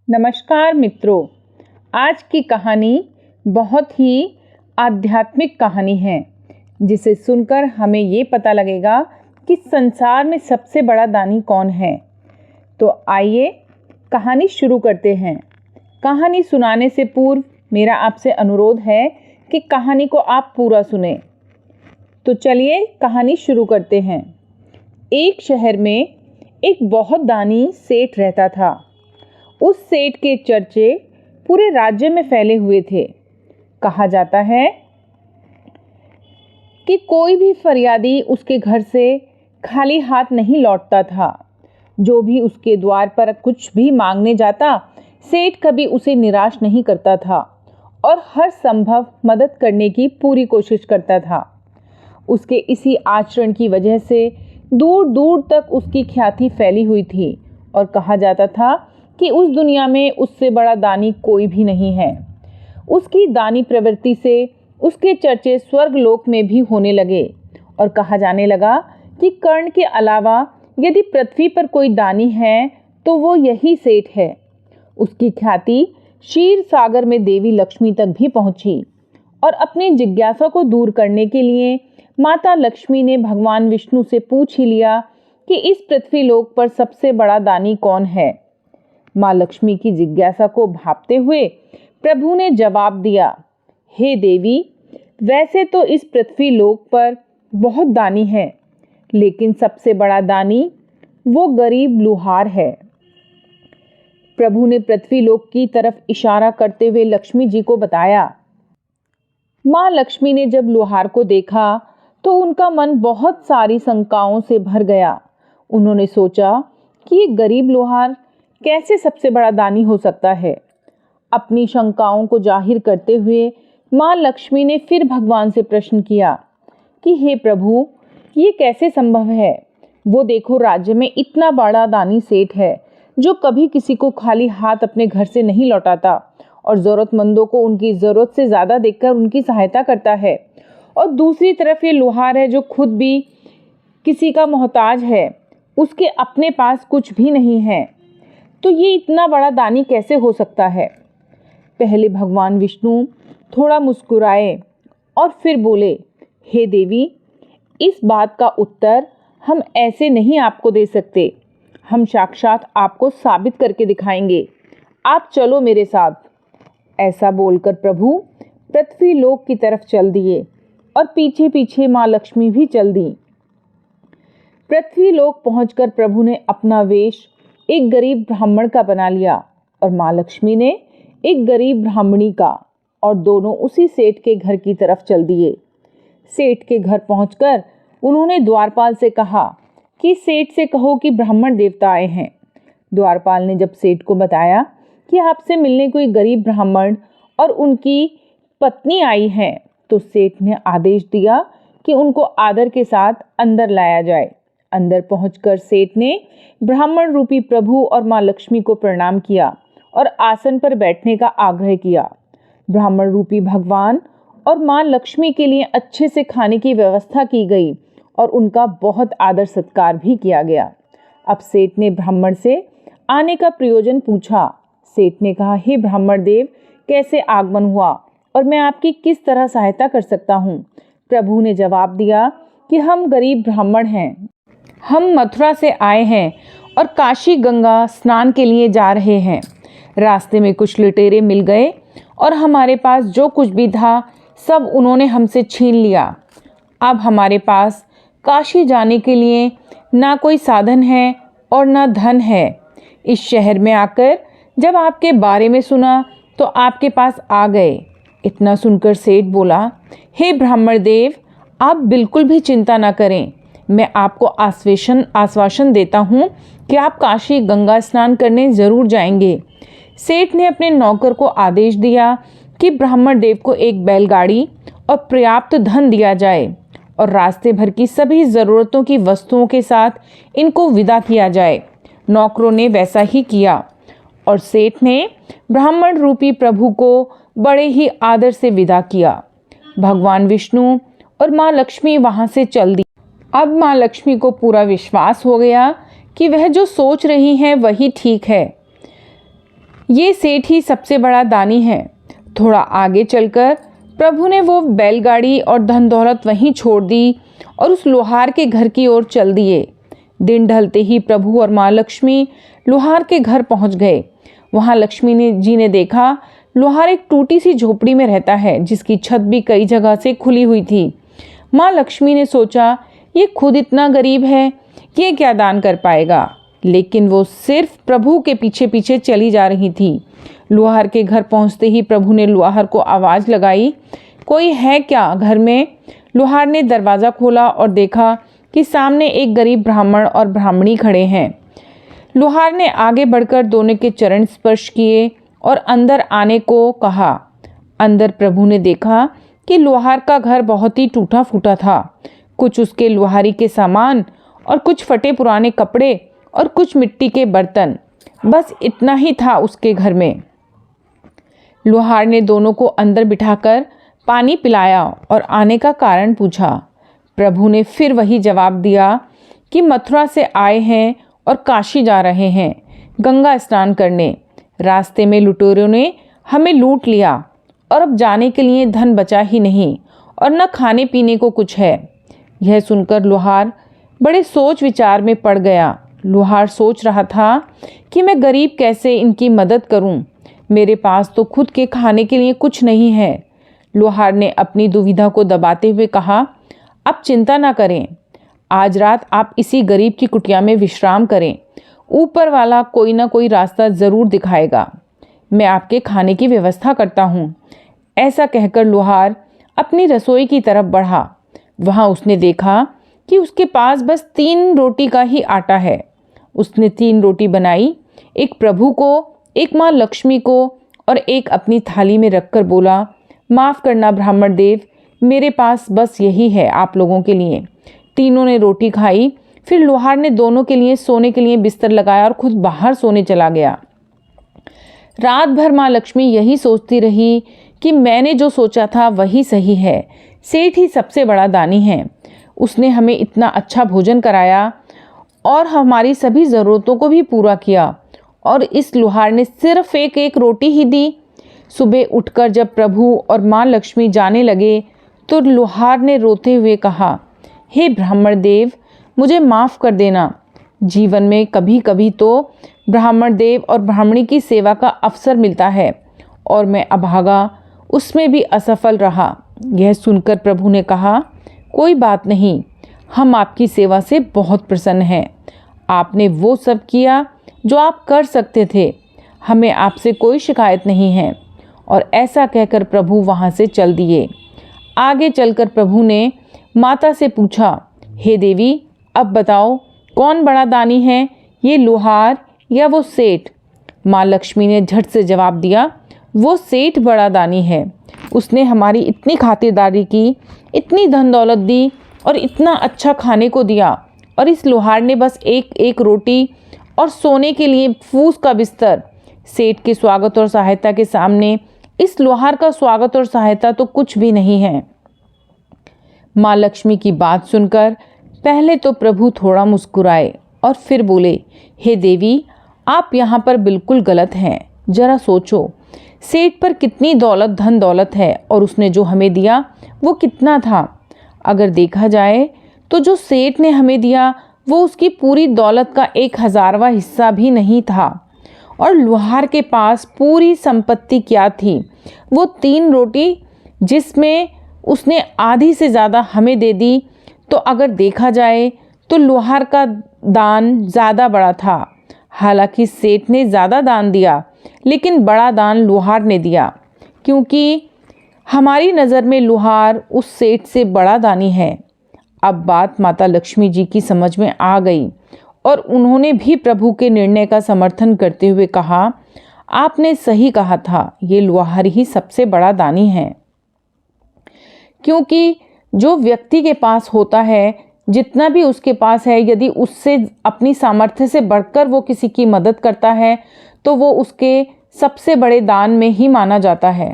नमस्कार मित्रों, आज की कहानी बहुत ही आध्यात्मिक कहानी है जिसे सुनकर हमें ये पता लगेगा कि संसार में सबसे बड़ा दानी कौन है। तो आइए कहानी शुरू करते हैं। कहानी सुनाने से पूर्व मेरा आपसे अनुरोध है कि कहानी को आप पूरा सुने। तो चलिए कहानी शुरू करते हैं। एक शहर में एक बहुत दानी सेठ रहता था। उस सेठ के चर्चे पूरे राज्य में फैले हुए थे। कहा जाता है कि कोई भी फरियादी उसके घर से खाली हाथ नहीं लौटता था। जो भी उसके द्वार पर कुछ भी मांगने जाता, सेठ कभी उसे निराश नहीं करता था और हर संभव मदद करने की पूरी कोशिश करता था। उसके इसी आचरण की वजह से दूर दूर तक उसकी ख्याति फैली हुई थी और कहा जाता था कि उस दुनिया में उससे बड़ा दानी कोई भी नहीं है। उसकी दानी प्रवृत्ति से उसके चर्चे स्वर्ग लोक में भी होने लगे और कहा जाने लगा कि कर्ण के अलावा यदि पृथ्वी पर कोई दानी है तो वो यही सेठ है। उसकी ख्याति क्षीर सागर में देवी लक्ष्मी तक भी पहुंची और अपनी जिज्ञासा को दूर करने के लिए माता लक्ष्मी ने भगवान विष्णु से पूछ ही लिया कि इस पृथ्वी लोक पर सबसे बड़ा दानी कौन है। माँ लक्ष्मी की जिज्ञासा को भांपते हुए प्रभु ने जवाब दिया, हे देवी, वैसे तो इस पृथ्वी लोक पर बहुत दानी है, लेकिन सबसे बड़ा दानी वो गरीब लुहार है। प्रभु ने पृथ्वी लोक की तरफ इशारा करते हुए लक्ष्मी जी को बताया। माँ लक्ष्मी ने जब लुहार को देखा तो उनका मन बहुत सारी शंकाओं से भर गया। उन्होंने सोचा कि ये गरीब लुहार कैसे सबसे बड़ा दानी हो सकता है। अपनी शंकाओं को जाहिर करते हुए माँ लक्ष्मी ने फिर भगवान से प्रश्न किया कि हे प्रभु, ये कैसे संभव है। वो देखो, राज्य में इतना बड़ा दानी सेठ है जो कभी किसी को खाली हाथ अपने घर से नहीं लौटाता और ज़रूरतमंदों को उनकी ज़रूरत से ज़्यादा देखकर उनकी सहायता करता है। और दूसरी तरफ ये लुहार है जो खुद भी किसी का मोहताज है, उसके अपने पास कुछ भी नहीं है। तो ये इतना बड़ा दानी कैसे हो सकता है। पहले भगवान विष्णु थोड़ा मुस्कुराए और फिर बोले, हे देवी, इस बात का उत्तर हम ऐसे नहीं आपको दे सकते। हम साक्षात आपको साबित करके दिखाएंगे। आप चलो मेरे साथ। ऐसा बोलकर प्रभु पृथ्वी लोक की तरफ चल दिए और पीछे पीछे माँ लक्ष्मी भी चल दी। पृथ्वी लोक पहुंचकर प्रभु ने अपना वेश एक गरीब ब्राह्मण का बना लिया और माँ लक्ष्मी ने एक गरीब ब्राह्मणी का, और दोनों उसी सेठ के घर की तरफ चल दिए। सेठ के घर पहुंचकर उन्होंने द्वारपाल से कहा कि सेठ से कहो कि ब्राह्मण देवता आए हैं। द्वारपाल ने जब सेठ को बताया कि आपसे मिलने कोई गरीब ब्राह्मण और उनकी पत्नी आई हैं, तो सेठ ने आदेश दिया कि उनको आदर के साथ अंदर लाया जाए। अंदर पहुंचकर सेठ ने ब्राह्मण रूपी प्रभु और माँ लक्ष्मी को प्रणाम किया और आसन पर बैठने का आग्रह किया। ब्राह्मण रूपी भगवान और माँ लक्ष्मी के लिए अच्छे से खाने की व्यवस्था की गई और उनका बहुत आदर सत्कार भी किया गया। अब सेठ ने ब्राह्मण से आने का प्रयोजन पूछा। सेठ ने कहा, हे ब्राह्मण देव, कैसे आगमन हुआ और मैं आपकी किस तरह सहायता कर सकता हूँ। प्रभु ने जवाब दिया कि हम गरीब ब्राह्मण हैं। हम मथुरा से आए हैं और काशी गंगा स्नान के लिए जा रहे हैं। रास्ते में कुछ लुटेरे मिल गए और हमारे पास जो कुछ भी था सब उन्होंने हमसे छीन लिया। अब हमारे पास काशी जाने के लिए ना कोई साधन है और ना धन है। इस शहर में आकर जब आपके बारे में सुना तो आपके पास आ गए। इतना सुनकर सेठ बोला, हे ब्राह्मण देव, आप बिल्कुल भी चिंता ना करें। मैं आपको आश्वासन देता हूँ कि आप काशी गंगा स्नान करने ज़रूर जाएंगे। सेठ ने अपने नौकर को आदेश दिया कि ब्राह्मण देव को एक बैलगाड़ी और पर्याप्त धन दिया जाए और रास्ते भर की सभी ज़रूरतों की वस्तुओं के साथ इनको विदा किया जाए। नौकरों ने वैसा ही किया और सेठ ने ब्राह्मण रूपी प्रभु को बड़े ही आदर से विदा किया। भगवान विष्णु और माँ लक्ष्मी वहाँ से चल दी। अब माँ लक्ष्मी को पूरा विश्वास हो गया कि वह जो सोच रही हैं वही ठीक है। ये सेठ ही सबसे बड़ा दानी है। थोड़ा आगे चलकर प्रभु ने वो बैलगाड़ी और धन दौलत वहीं छोड़ दी और उस लोहार के घर की ओर चल दिए। दिन ढलते ही प्रभु और माँ लक्ष्मी लोहार के घर पहुंच गए। वहां लक्ष्मी जी ने देखा लोहार एक टूटी सी झोपड़ी में रहता है, जिसकी छत भी कई जगह से खुली हुई थी। माँ लक्ष्मी ने सोचा, ये खुद इतना गरीब है, ये क्या दान कर पाएगा, लेकिन वो सिर्फ प्रभु के पीछे पीछे चली जा रही थी। लोहार के घर पहुंचते ही प्रभु ने लोहार को आवाज़ लगाई, कोई है क्या घर में? लोहार ने दरवाज़ा खोला और देखा कि सामने एक गरीब ब्राह्मण और ब्राह्मणी खड़े हैं। लोहार ने आगे बढ़कर दोनों के चरण स्पर्श किए और अंदर आने को कहा। अंदर प्रभु ने देखा कि लोहार का घर बहुत ही टूटा फूटा था। कुछ उसके लोहारी के सामान और कुछ फटे पुराने कपड़े और कुछ मिट्टी के बर्तन, बस इतना ही था उसके घर में। लोहार ने दोनों को अंदर बिठाकर पानी पिलाया और आने का कारण पूछा। प्रभु ने फिर वही जवाब दिया कि मथुरा से आए हैं और काशी जा रहे हैं गंगा स्नान करने। रास्ते में लुटेरों ने हमें लूट लिया और अब जाने के लिए धन बचा ही नहीं और न खाने पीने को कुछ है। यह सुनकर लोहार बड़े सोच विचार में पड़ गया। लोहार सोच रहा था कि मैं गरीब कैसे इनकी मदद करूं, मेरे पास तो खुद के खाने के लिए कुछ नहीं है। लोहार ने अपनी दुविधा को दबाते हुए कहा, आप चिंता ना करें, आज रात आप इसी गरीब की कुटिया में विश्राम करें, ऊपर वाला कोई ना कोई रास्ता ज़रूर दिखाएगा, मैं आपके खाने की व्यवस्था करता हूँ। ऐसा कहकर लोहार अपनी रसोई की तरफ बढ़ा। वहाँ उसने देखा कि उसके पास बस 3 रोटी का ही आटा है। उसने 3 रोटी बनाई, एक प्रभु को, एक माँ लक्ष्मी को और एक अपनी थाली में रखकर बोला, माफ़ करना ब्राह्मण देव, मेरे पास बस यही है आप लोगों के लिए। तीनों ने रोटी खाई। फिर लोहार ने दोनों के लिए सोने के लिए बिस्तर लगाया और खुद बाहर सोने चला गया। रात भर माँ लक्ष्मी यही सोचती रही कि मैंने जो सोचा था वही सही है, सेठ ही सबसे बड़ा दानी है। उसने हमें इतना अच्छा भोजन कराया और हमारी सभी ज़रूरतों को भी पूरा किया, और इस लोहार ने सिर्फ एक रोटी ही दी। सुबह उठकर जब प्रभु और माँ लक्ष्मी जाने लगे तो लोहार ने रोते हुए कहा, हे ब्राह्मण देव, मुझे माफ़ कर देना। जीवन में कभी कभी तो ब्राह्मण देव और ब्राह्मणी की सेवा का अवसर मिलता है और मैं अभागा उसमें भी असफल रहा। यह सुनकर प्रभु ने कहा, कोई बात नहीं, हम आपकी सेवा से बहुत प्रसन्न हैं। आपने वो सब किया जो आप कर सकते थे, हमें आपसे कोई शिकायत नहीं है। और ऐसा कहकर प्रभु वहाँ से चल दिए। आगे चलकर प्रभु ने माता से पूछा, हे देवी, अब बताओ कौन बड़ा दानी है, ये लोहार या वो सेठ? माँ लक्ष्मी ने झट से जवाब दिया, वो सेठ बड़ा दानी है। उसने हमारी इतनी खातिरदारी की, इतनी धन दौलत दी और इतना अच्छा खाने को दिया, और इस लोहार ने बस एक रोटी और सोने के लिए फूस का बिस्तर। सेठ के स्वागत और सहायता के सामने इस लोहार का स्वागत और सहायता तो कुछ भी नहीं है। माँ लक्ष्मी की बात सुनकर पहले तो प्रभु थोड़ा मुस्कुराए और फिर बोले, हे देवी, आप यहाँ पर बिल्कुल गलत हैं। जरा सोचो, सेठ पर कितनी धन दौलत है और उसने जो हमें दिया वो कितना था। अगर देखा जाए तो जो सेठ ने हमें दिया वो उसकी पूरी दौलत का 1,000वां हिस्सा भी नहीं था। और लोहार के पास पूरी संपत्ति क्या थी, वो 3 रोटी जिसमें उसने आधी से ज़्यादा हमें दे दी। तो अगर देखा जाए तो लोहार का दान ज़्यादा बड़ा था। हालांकि सेठ ने ज़्यादा दान दिया, लेकिन बड़ा दान लोहार ने दिया, क्योंकि हमारी नज़र में लोहार उस सेठ से बड़ा दानी है। अब बात माता लक्ष्मी जी की समझ में आ गई और उन्होंने भी प्रभु के निर्णय का समर्थन करते हुए कहा, आपने सही कहा था, ये लोहार ही सबसे बड़ा दानी है। क्योंकि जो व्यक्ति के पास होता है, जितना भी उसके पास है, यदि उससे अपनी सामर्थ्य से बढ़कर वो किसी की मदद करता है तो वो उसके सबसे बड़े दान में ही माना जाता है।